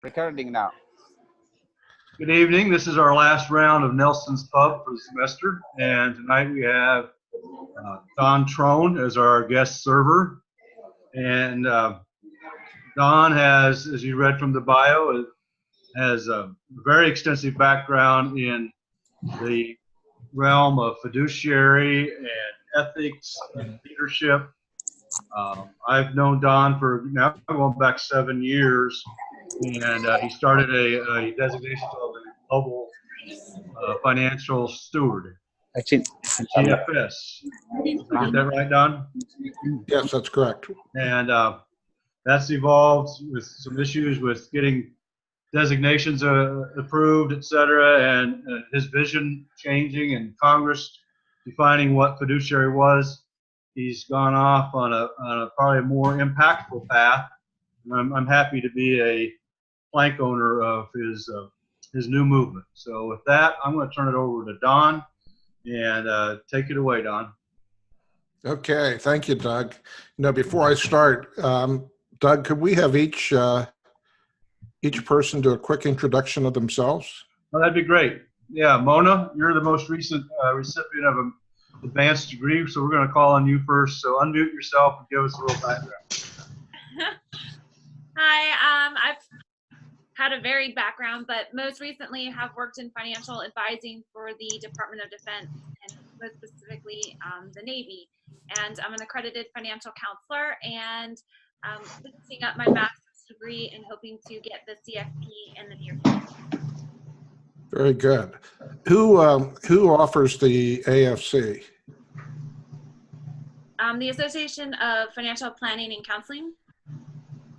Recording now. Good evening. This is our last round of Nelson's Pub for the semester, and tonight we have Don Trone as our guest server. And Don has, as you read from the bio, has a very extensive background in the realm of fiduciary and ethics and leadership. I've known Don for now going back 7 years, and he started a designation called the Global Financial Steward, GFS. Did I get that right, Don? Yes, that's correct. And that's evolved with some issues with getting designations approved, et cetera, and his vision changing and Congress defining what fiduciary was. He's gone off on a probably a more impactful path. And I'm happy to be a flank owner of his new movement. So with that, I'm going to turn it over to Don, and take it away, Don. Okay, thank you, Doug. Now, before I start, Doug, could we have each person do a quick introduction of themselves? Oh, that'd be great. Yeah, Mona, you're the most recent recipient of an advanced degree, so we're going to call on you first. So unmute yourself and give us a little background. Hi, I've had a varied background, but most recently have worked in financial advising for the Department of Defense and most specifically the Navy. And I'm an accredited financial counselor and finishing up my master's degree and hoping to get the CFP in the near future. Very good. Who offers the AFC? The Association of Financial Planning and Counseling.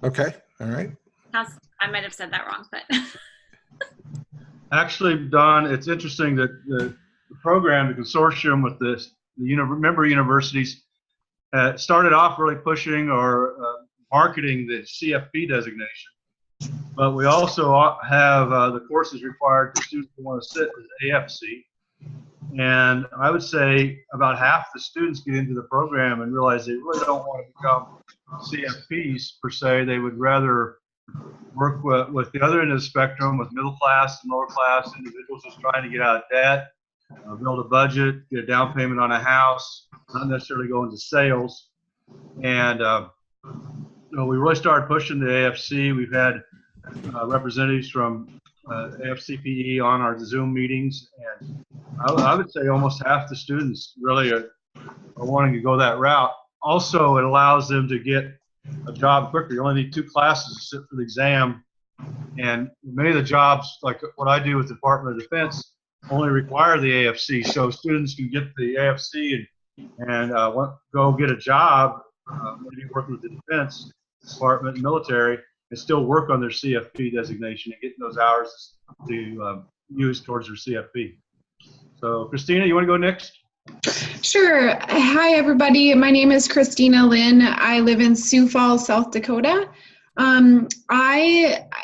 Okay, all right. I might have said that wrong, but. Actually, Don, it's interesting that the program, the consortium with the member universities, started off really pushing or marketing the CFP designation. But we also have the courses required for students who want to sit as AFC. And I would say about half the students get into the program and realize they really don't want to become CFPs per se. They would rather work with the other end of the spectrum, with middle class and lower class individuals just trying to get out of debt, build a budget, get a down payment on a house, not necessarily go into sales. And we really started pushing the AFC. We've had representatives from AFCPE on our Zoom meetings, and I would say almost half the students really are wanting to go that route. Also, it allows them to get a job quicker. You only need 2 classes to sit for the exam, and many of the jobs, like what I do with the Department of Defense, only require the AFC, so students can get the AFC and go get a job, maybe working with the Defense Department and military, and still work on their CFP designation and getting those hours to use towards their CFP. So, Christina, you want to go next? Sure. Hi, everybody. My name is Christina Lynn. I live in Sioux Falls, South Dakota.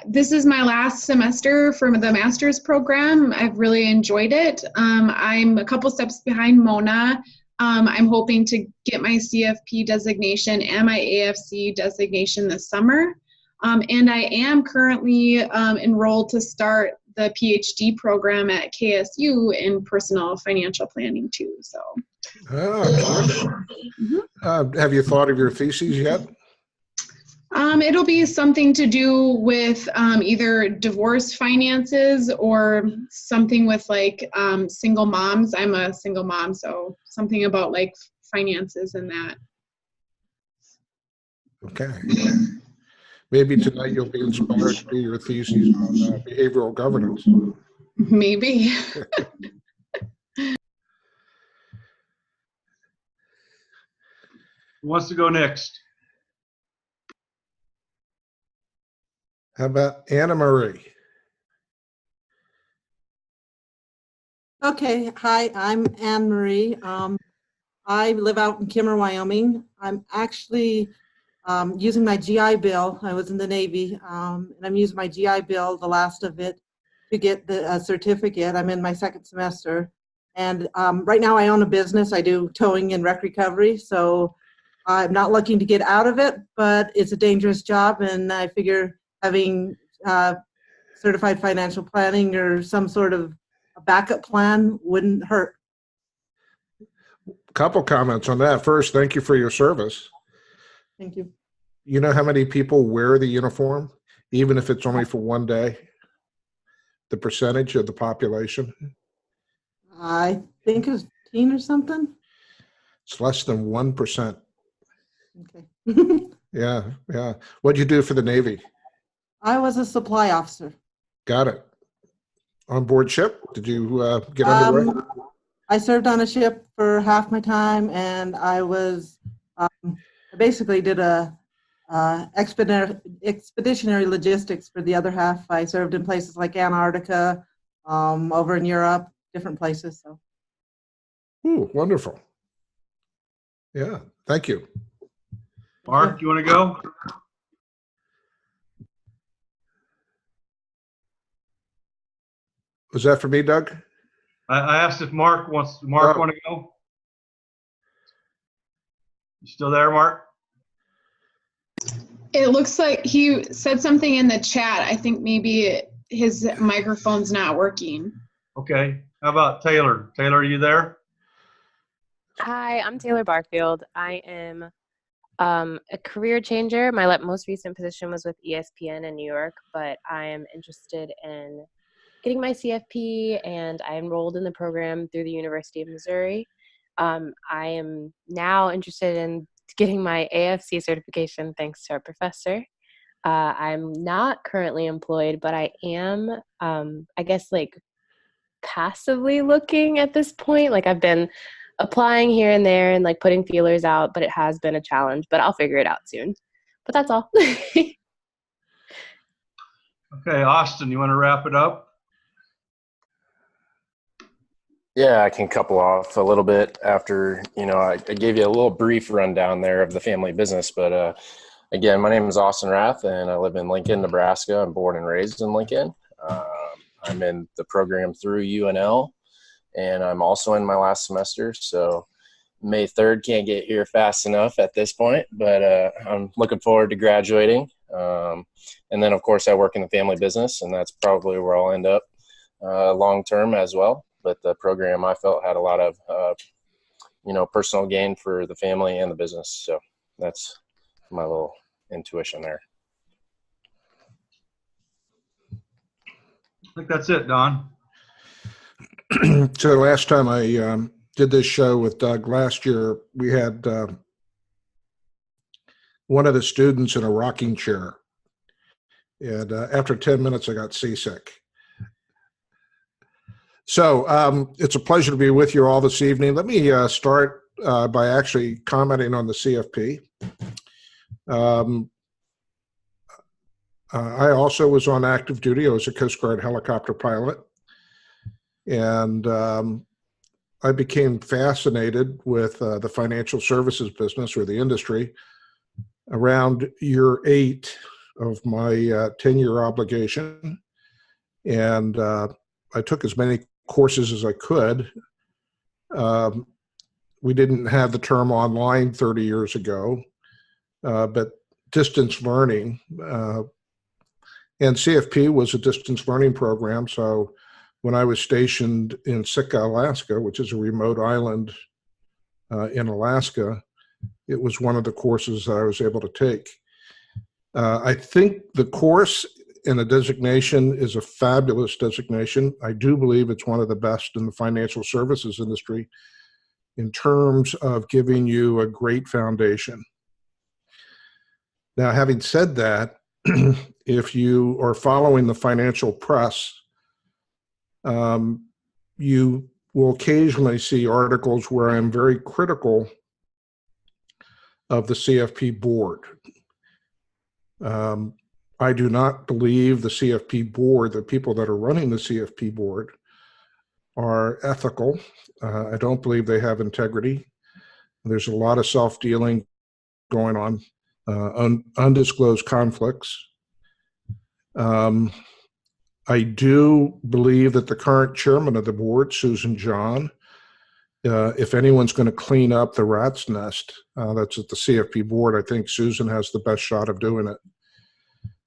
This is my last semester for the master's program. I've really enjoyed it. I'm a couple steps behind Mona. I'm hoping to get my CFP designation and my AFC designation this summer. And I am currently enrolled to start the PhD program at KSU in personal financial planning too. So. Have you thought of your thesis yet? It'll be something to do with either divorce finances or something with like single moms. I'm a single mom, so something about like finances and that. Okay. Maybe tonight you'll be inspired to do your thesis on behavioral governance. Maybe. Who wants to go next? How about Anna Marie? Okay, hi, I'm Anne Marie. I live out in Kimmer, Wyoming. I'm actually using my GI Bill. I was in the Navy, and I'm using my GI Bill, the last of it, to get the certificate. I'm in my 2nd semester. And right now I own a business. I do towing and wreck recovery. So I'm not looking to get out of it, but it's a dangerous job. And I figure having certified financial planning or some sort of a backup plan wouldn't hurt. Couple comments on that. First, thank you for your service. Thank you. You know how many people wear the uniform, even if it's only for one day? The percentage of the population? I think it was 10 or something. It's less than 1%. Okay. Yeah, yeah. What'd you do for the Navy? I was a supply officer. Got it. On board ship? Did you get underway? I served on a ship for half my time, and I was I basically did a expeditionary logistics for the other half. I served in places like Antarctica, over in Europe, different places. So. Ooh, wonderful. Yeah, thank you. Mark, you want to go? Was that for me, Doug? I asked if Mark want to go? You still there, Mark? It looks like he said something in the chat. I think maybe his microphone's not working. Okay. How about Taylor? Taylor, are you there? Hi, I'm Taylor Barfield. I am a career changer. My most recent position was with ESPN in New York, but I am interested in getting my CFP, and I enrolled in the program through the University of Missouri. I am now interested in getting my AFC certification thanks to our professor. I'm not currently employed, but I am, I guess, like passively looking at this point. Like I've been applying here and there and like putting feelers out, but it has been a challenge, but I'll figure it out soon. But that's all. Okay, Austin, you want to wrap it up? Yeah, I can couple off a little bit after, I gave you a little brief rundown there of the family business. But again, my name is Austin Rath, and I live in Lincoln, Nebraska. I'm born and raised in Lincoln. I'm in the program through UNL, and I'm also in my last semester. So May 3rd can't get here fast enough at this point, but I'm looking forward to graduating. And then, of course, I work in the family business, and that's probably where I'll end up long term as well. But the program I felt had a lot of, personal gain for the family and the business. So that's my little intuition there. I think that's it, Don. So last time I did this show with Doug last year, we had one of the students in a rocking chair. And after 10 minutes, I got seasick. So it's a pleasure to be with you all this evening. Let me start by actually commenting on the CFP. I also was on active duty. I was a Coast Guard helicopter pilot. And I became fascinated with the financial services business or the industry around year 8 of my 10-year obligation. And I took as many courses as I could. We didn't have the term online 30 years ago, but distance learning. And CFP was a distance learning program. So when I was stationed in Sitka, Alaska, which is a remote island in Alaska, it was one of the courses I was able to take. I think the course and the designation is a fabulous designation. I do believe it's one of the best in the financial services industry in terms of giving you a great foundation. Now, having said that, if you are following the financial press, you will occasionally see articles where I'm very critical of the CFP board. I do not believe the CFP board, the people that are running the CFP board, are ethical. I don't believe they have integrity. There's a lot of self-dealing going on, undisclosed conflicts. I do believe that the current chairman of the board, Susan John, if anyone's going to clean up the rat's nest, that's at the CFP board. I think Susan has the best shot of doing it.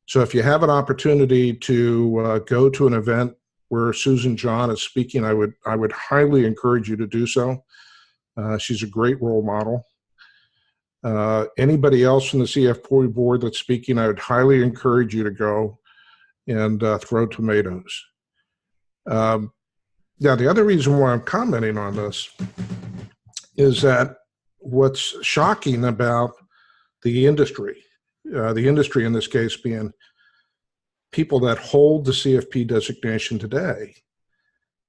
So if you have an opportunity to go to an event where Susan John is speaking, I would highly encourage you to do so. She's a great role model. Anybody else from the CFP board that's speaking, I would highly encourage you to go and throw tomatoes. Now, the other reason why I'm commenting on this is that what's shocking about the industry in this case being people that hold the CFP designation today,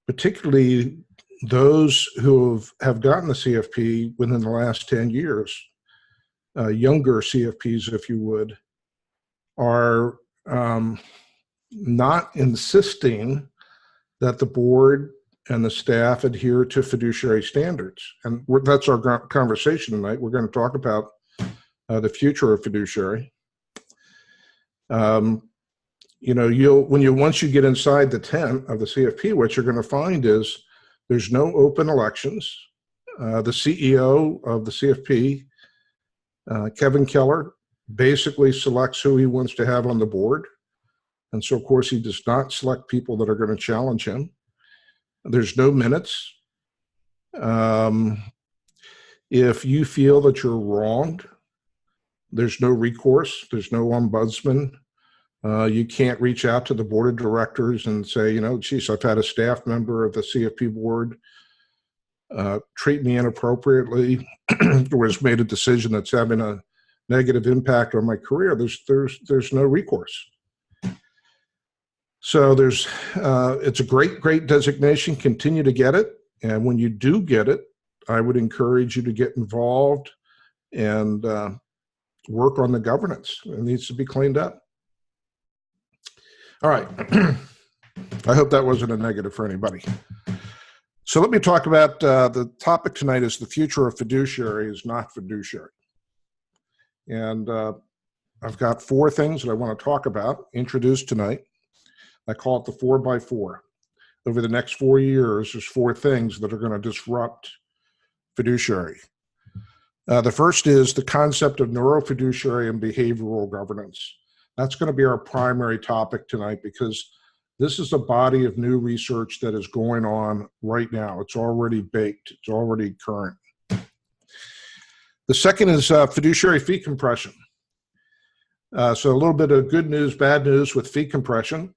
particularly those who have gotten the CFP within the last 10 years, younger CFPs, if you would, are not insisting that the board and the staff adhere to fiduciary standards. And that's our conversation tonight. We're going to talk about the future of fiduciary. You know, once you get inside the tent of the CFP, what you're going to find is there's no open elections. The CEO of the CFP, Kevin Keller, basically selects who he wants to have on the board. And so, of course, he does not select people that are going to challenge him. There's no minutes. If you feel that you're wronged, there's no recourse. There's no ombudsman. You can't reach out to the board of directors and say, you know, geez, I've had a staff member of the CFP board treat me inappropriately or has made a decision that's having a negative impact on my career. There's no recourse. So it's a great designation. Continue to get it. And when you do get it, I would encourage you to get involved and work on the governance. It needs to be cleaned up. All right. I hope that wasn't a negative for anybody. So let me talk about the topic tonight is the future of fiduciary is not fiduciary. And I've got 4 things that I want to talk about, introduced tonight. I call it the 4x4. Over the next 4 years, there's 4 things that are going to disrupt fiduciary. The first is the concept of neurofiduciary and behavioral governance. That's going to be our primary topic tonight because this is a body of new research that is going on right now. It's already baked. It's already current. The second is fiduciary fee compression. So a little bit of good news, bad news with fee compression.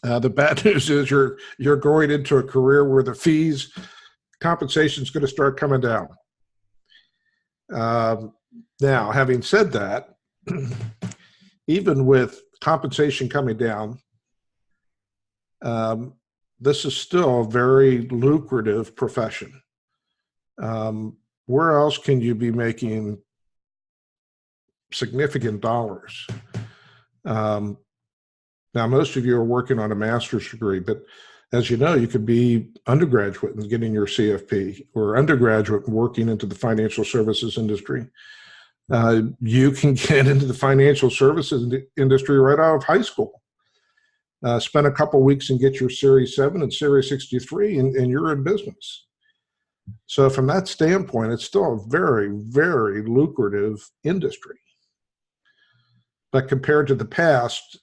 The bad news is you're going into a career where the fees, compensation is going to start coming down. Now, having said that, even with compensation coming down, this is still a very lucrative profession. Where else can you be making significant dollars? Now, most of you are working on a master's degree, but as you know, you could be undergraduate and getting your CFP or undergraduate and working into the financial services industry. You can get into the financial services industry right out of high school. Spend a couple weeks and get your Series 7 and Series 63 and you're in business. So from that standpoint, it's still a very, very lucrative industry. But compared to the past,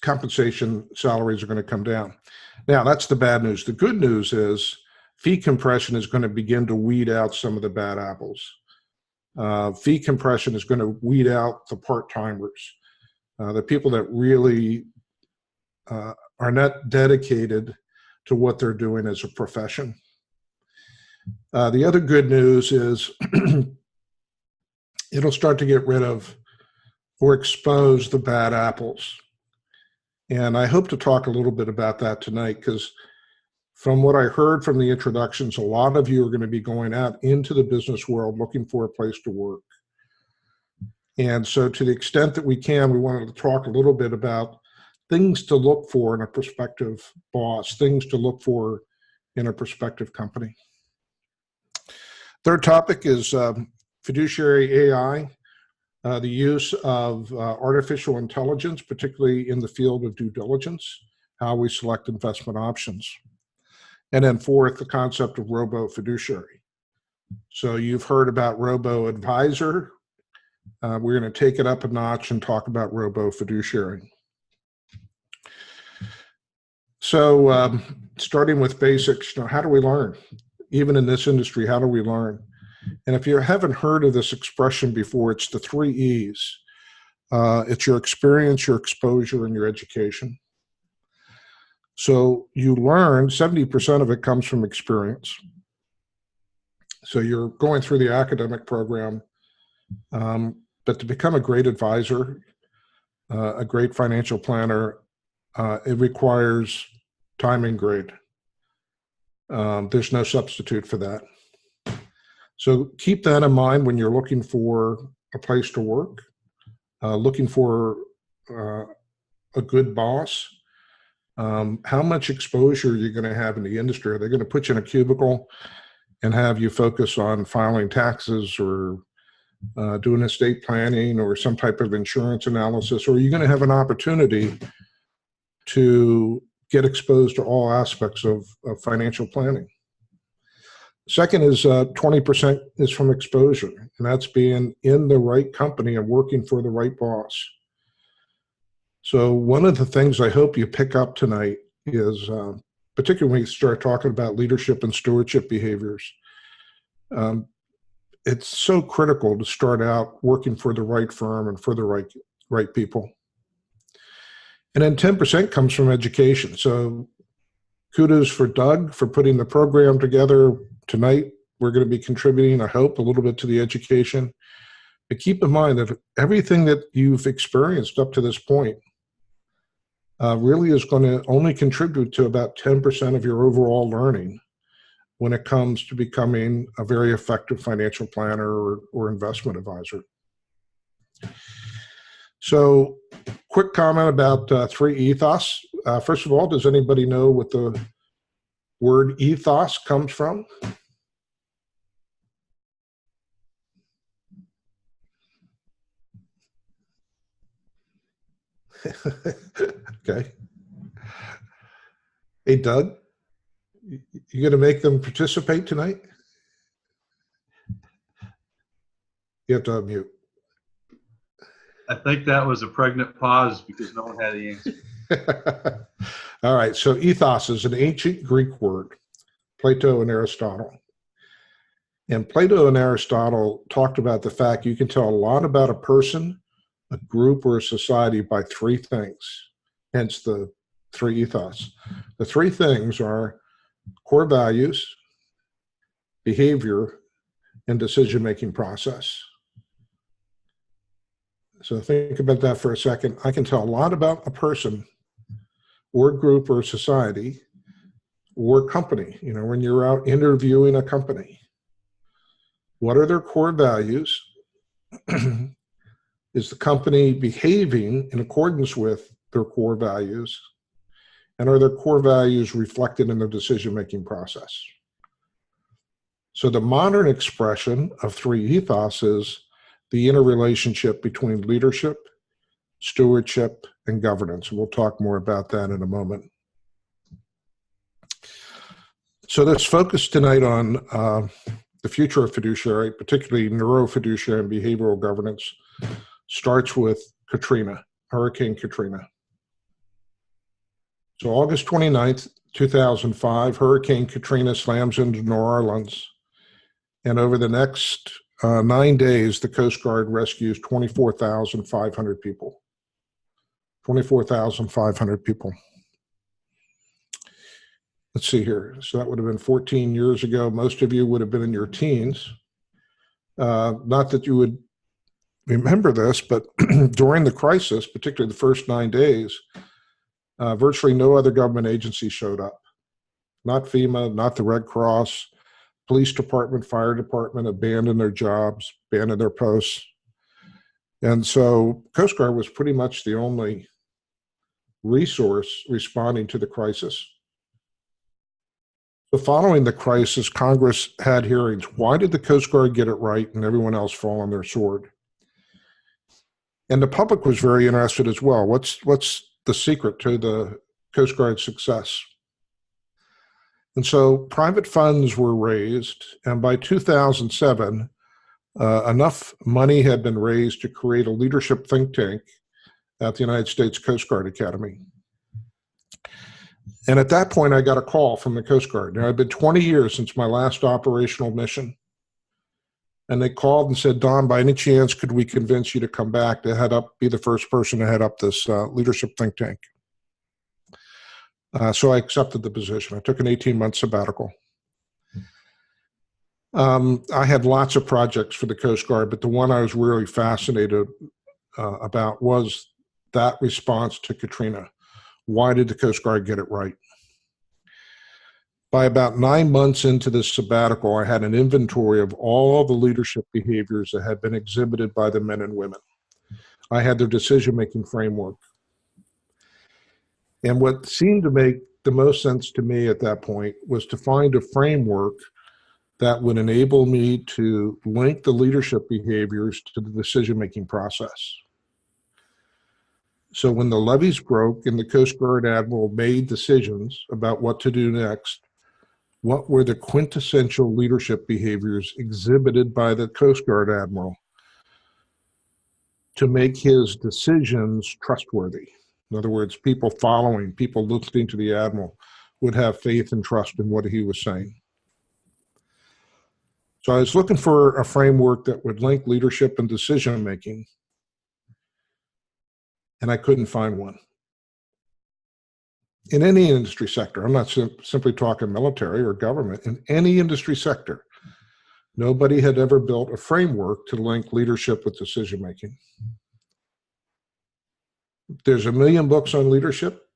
compensation salaries are going to come down. Now, that's the bad news. The good news is fee compression is going to begin to weed out some of the bad apples. Fee compression is going to weed out the part-timers, the people that really are not dedicated to what they're doing as a profession. The other good news is it'll start to get rid of or expose the bad apples. And I hope to talk a little bit about that tonight because from what I heard from the introductions, a lot of you are going to be going out into the business world looking for a place to work. And so to the extent that we can, we wanted to talk a little bit about things to look for in a prospective boss, things to look for in a prospective company. Third topic is fiduciary AI. The use of artificial intelligence, particularly in the field of due diligence, how we select investment options. And then fourth, the concept of robo-fiduciary. So you've heard about robo-advisor. we're going to take it up a notch and talk about robo-fiduciary. So starting with basics, how do we learn? Even in this industry, how do we learn? And if you haven't heard of this expression before, it's the 3 E's. It's your experience, your exposure, and your education. So you learn, 70% of it comes from experience. So you're going through the academic program, but to become a great advisor, a great financial planner, it requires time and grade. There's no substitute for that. So keep that in mind when you're looking for a place to work, looking for a good boss. How much exposure you're going to have in the industry? Are they going to put you in a cubicle and have you focus on filing taxes or doing estate planning or some type of insurance analysis? Or are you going to have an opportunity to get exposed to all aspects of financial planning? Second is 20% is from exposure, and that's being in the right company and working for the right boss. So one of the things I hope you pick up tonight is, particularly when you start talking about leadership and stewardship behaviors, it's so critical to start out working for the right firm and for the right people. And then 10% comes from education. So kudos for Doug for putting the program together. Tonight, we're going to be contributing, I hope, a little bit to the education. But keep in mind that everything that you've experienced up to this point really is going to only contribute to about 10% of your overall learning when it comes to becoming a very effective financial planner or investment advisor. So, quick comment about 3 ethos. First of all, does anybody know what the word ethos comes from? Okay. Hey, Doug, you going to make them participate tonight? You have to unmute. I think that was a pregnant pause because no one had the answer. All right, so ethos is an ancient Greek word, Plato and Aristotle. And Plato and Aristotle talked about the fact you can tell a lot about a person, a group, or a society by 3 things, hence the 3 ethos. The 3 things are core values, behavior, and decision-making process. So think about that for a second. I can tell a lot about a person or group or society or company. You know, when you're out interviewing a company, what are their core values? Is the company behaving in accordance with their core values? And are their core values reflected in their decision-making process? So the modern expression of 3 ethos is the interrelationship between leadership, stewardship, and governance. We'll talk more about that in a moment. So let's focus tonight on the future of fiduciary, particularly neurofiduciary and behavioral governance, starts with Katrina, Hurricane Katrina. So August 29th, 2005, Hurricane Katrina slams into New Orleans. And over the next 9 days, the Coast Guard rescues 24,500 people. 24,500 people. Let's see here. So that would have been 14 years ago. Most of you would have been in your teens. Not that you would remember this, but during the crisis, particularly the first 9 days, virtually no other government agency showed up. Not FEMA, not the Red Cross. Police department, fire department abandoned their jobs, abandoned their posts. And so Coast Guard was pretty much the only resource responding to the crisis. So following the crisis, Congress had hearings. Why did the Coast Guard get it right and everyone else fall on their sword? And the public was very interested as well. What's the secret to the Coast Guard's success? And so private funds were raised, and by 2007, enough money had been raised to create a leadership think tank at the United States Coast Guard Academy. And at that point, I got a call from the Coast Guard. Now, it'd been 20 years since my last operational mission. And they called and said, Don, by any chance, could we convince you to come back to be the first person to head up this leadership think tank? So I accepted the position. I took an 18-month sabbatical. I had lots of projects for the Coast Guard, but the one I was really fascinated about was that response to Katrina. Why did the Coast Guard get it right? By about 9 months into this sabbatical, I had an inventory of all the leadership behaviors that had been exhibited by the men and women. I had their decision-making framework. And what seemed to make the most sense to me at that point was to find a framework that would enable me to link the leadership behaviors to the decision-making process. So when the levees broke and the Coast Guard Admiral made decisions about what to do next, what were the quintessential leadership behaviors exhibited by the Coast Guard Admiral to make his decisions trustworthy? In other words, people listening to the Admiral would have faith and trust in what he was saying. So I was looking for a framework that would link leadership and decision-making, and I couldn't find one. In any industry sector, I'm not simply talking military or government, in any industry sector, nobody had ever built a framework to link leadership with decision-making. There's 1 million books on leadership,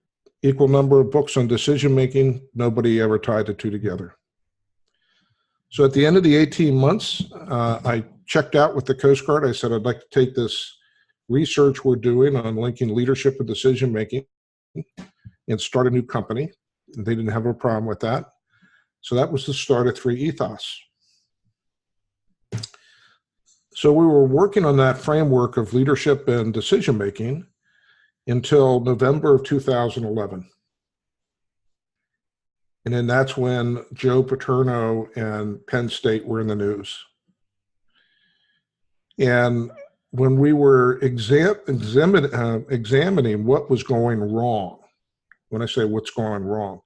equal number of books on decision-making, nobody ever tied the two together. So at the end of the 18 months, I checked out with the Coast Guard. I said, I'd like to take this research we're doing on linking leadership and decision-making and start a new company. And they didn't have a problem with that. So that was the start of 3 Ethos. So we were working on that framework of leadership and decision-making until November of 2011. And then that's when Joe Paterno and Penn State were in the news. And when we were examining what was going wrong, when I say what's going wrong,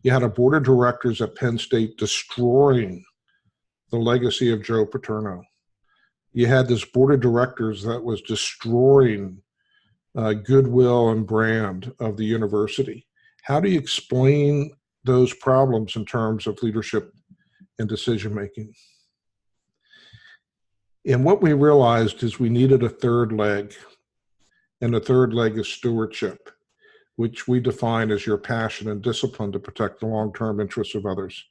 you had a board of directors at Penn State destroying the legacy of Joe Paterno. You had this board of directors that was destroying goodwill and brand of the university. How do you explain those problems in terms of leadership and decision-making? And what we realized is we needed a third leg, and the third leg is stewardship, which we define as your passion and discipline to protect the long-term interests of others.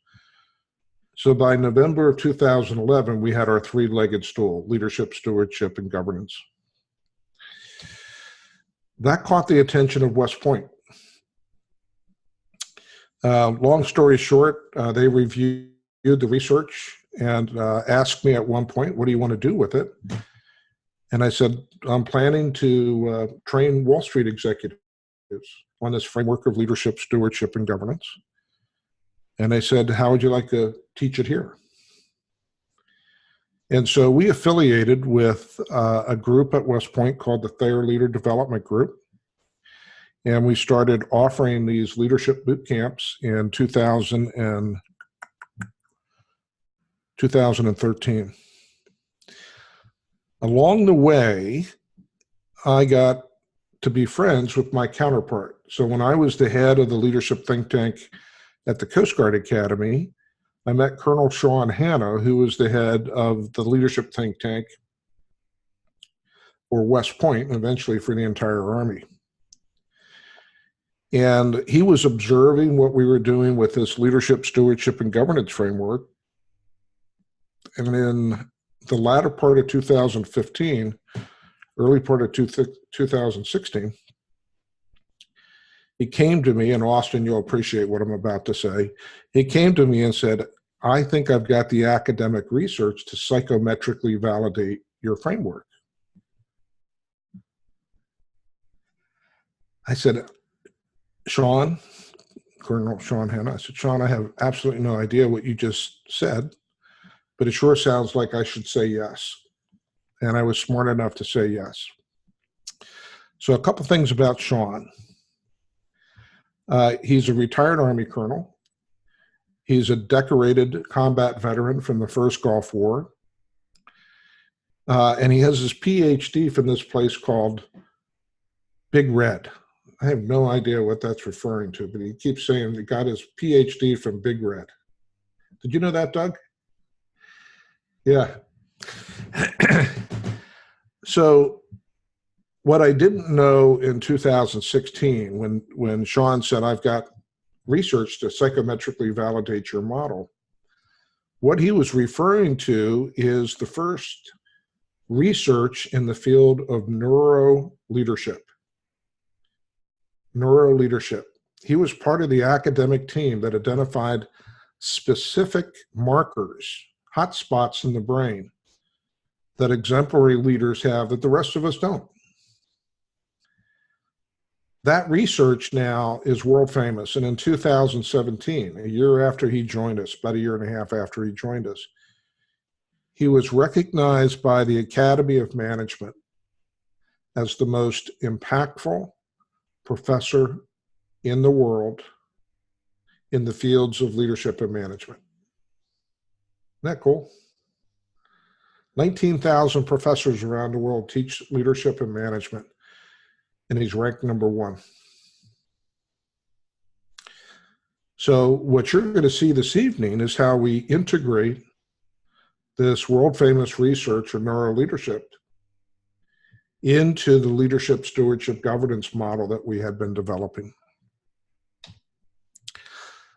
So by November of 2011, we had our 3-legged stool: leadership, stewardship, and governance. That caught the attention of West Point. Long story short, they reviewed the research and asked me at one point, what do you want to do with it? And I said, I'm planning to train Wall Street executives on this framework of leadership, stewardship, and governance. And they said, how would you like to teach it here? And so we affiliated with a group at West Point called the Thayer Leader Development Group. And we started offering these leadership boot camps in 2013. Along the way, I got to be friends with my counterpart. So when I was the head of the leadership think tank at the Coast Guard Academy, I met Colonel Sean Hanna, who was the head of the leadership think tank for West Point, and eventually for the entire Army. And he was observing what we were doing with this leadership, stewardship, and governance framework. And in the latter part of 2015, early part of 2016, he came to me, and Austin, you'll appreciate what I'm about to say. He came to me and said, I think I've got the academic research to psychometrically validate your framework. I said, Sean, Colonel Sean Hanna, I said, Sean, I have absolutely no idea what you just said. but it sure sounds like I should say yes. And I was smart enough to say yes. So a couple things about Sean. He's a retired Army colonel. He's a decorated combat veteran from the first Gulf War. And he has his PhD from this place called Big Red. I have no idea what that's referring to, but he keeps saying he got his PhD from Big Red. Did you know that, Doug? Yeah. So what I didn't know in 2016, when Sean said, I've got research to psychometrically validate your model, what he was referring to is the first research in the field of neuro-leadership. Neuro-leadership. He was part of the academic team that identified specific markers, hotspots in the brain that exemplary leaders have that the rest of us don't. That research now is world famous. And in 2017, a year after he joined us, about a year and a half after he joined us, he was recognized by the Academy of Management as the most impactful professor in the world in the fields of leadership and management. Isn't that cool? 19,000 professors around the world teach leadership and management, and he's ranked #1. So what you're going to see this evening is how we integrate this world-famous research of neuro-leadership into the leadership stewardship governance model that we had been developing.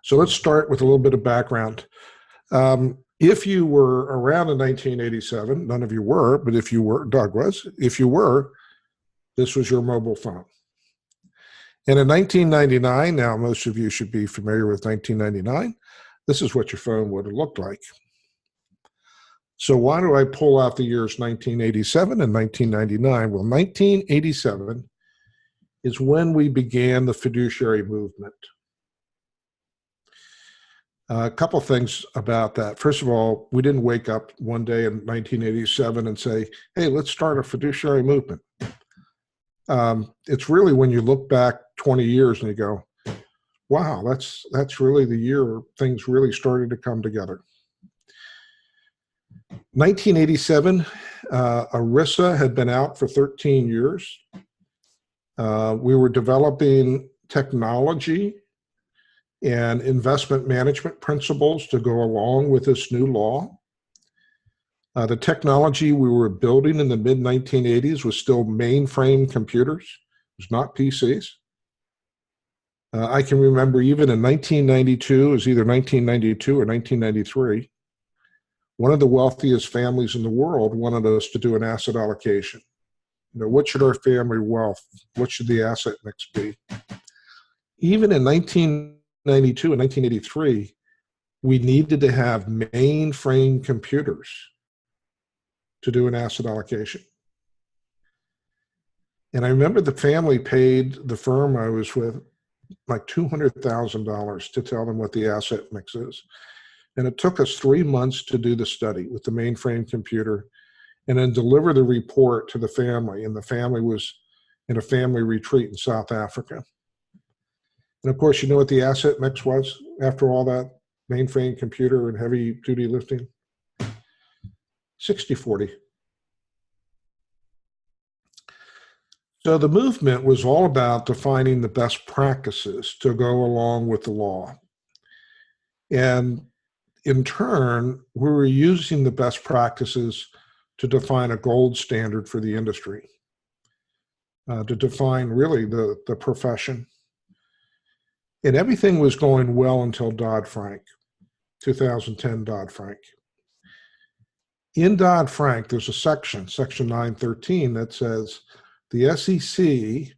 So let's start with a little bit of background. If you were around in 1987, none of you were, but if you were, Doug was, if you were, this was your mobile phone. And in 1999, now most of you should be familiar with 1999, this is what your phone would have looked like. So why do I pull out the years 1987 and 1999? Well, 1987 is when we began the fiduciary movement. A couple things about that. First of all, we didn't wake up one day in 1987 and say, hey, let's start a fiduciary movement. It's really when you look back 20 years and you go, wow, that's really the year things really started to come together. 1987, ERISA had been out for 13 years. We were developing technology and investment management principles to go along with this new law. The technology we were building in the mid-1980s was still mainframe computers. It was not PCs. I can remember even in 1992, it was either 1992 or 1993, one of the wealthiest families in the world wanted us to do an asset allocation. You know, what should our family wealth, what should the asset mix be? Even in 1992 and 1983, we needed to have mainframe computers to do an asset allocation. And I remember the family paid the firm I was with like $200,000 to tell them what the asset mix is. And it took us 3 months to do the study with the mainframe computer and then deliver the report to the family. And the family was in a family retreat in South Africa. And of course, you know what the asset mix was after all that mainframe computer and heavy duty lifting? 60-40. So the movement was all about defining the best practices to go along with the law. And in turn, we were using the best practices to define a gold standard for the industry, to define really the profession. And everything was going well until Dodd-Frank, 2010 Dodd-Frank. In Dodd-Frank, there's a section 913, that says the SEC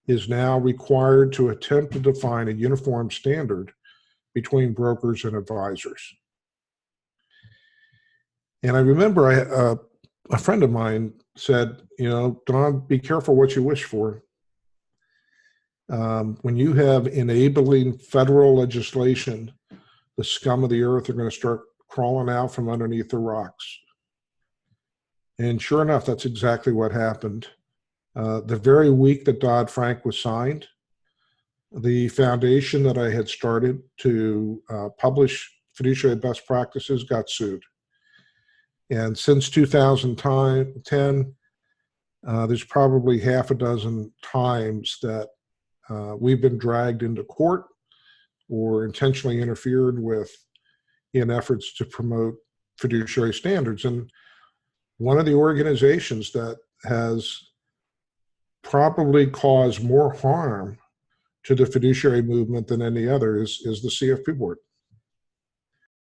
is now required to attempt to define a uniform standard between brokers and advisors. And I remember a friend of mine said, you know, Don, be careful what you wish for. When you have enabling federal legislation, the scum of the earth are going to start crawling out from underneath the rocks. And sure enough, that's exactly what happened. The very week that Dodd-Frank was signed, the foundation that I had started to publish fiduciary best practices got sued. And since 2010, there's probably half a dozen times that we've been dragged into court or intentionally interfered with in efforts to promote fiduciary standards. And one of the organizations that has probably caused more harm to the fiduciary movement than any other is the CFP board.